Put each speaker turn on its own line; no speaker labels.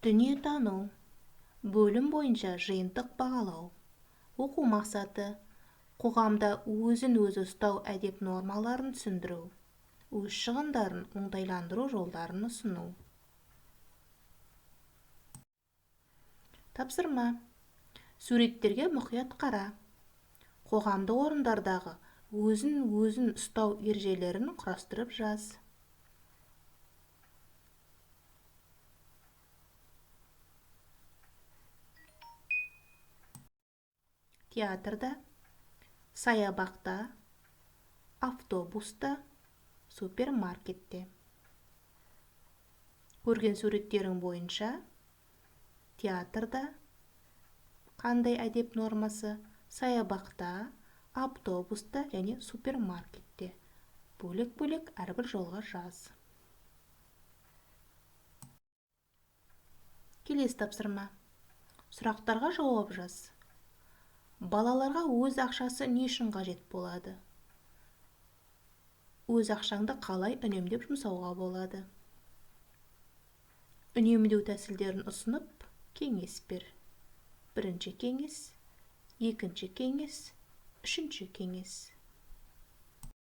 Дүниетану. Бөлім бойынша жиынтық бағалау. Оқу мақсаты: қоғамда өзін-өзі ұстау әдеп нормаларын түсіндіру. Өз шығындарын оңтайландыру жолдарын ұсыну. Тапсырма. Суреттерге мұқият қара. Қоғамдық орындардағы өзін-өзін ұстау ережелерін құрастырып жаз. Театрда, саябақта, автобуста, супермаркетте. Көрген суреттерің бойынша театрда қандай әдеп нормасы, саябақта, автобуста және супермаркетте. Бөлек-бөлек әрбір жолға жаз. Келесі тапсырма. Сұрақтарға жауап жаз. Балаларға өз ақшасы не үшін қажет болады? Өз ақшаңды қалай үнемдеп жұмсауға болады? Үнемдеу тәсілдерін ұсынып, кеңес бер. Бірінші кеңес, екінші кеңес, үшінші кеңес.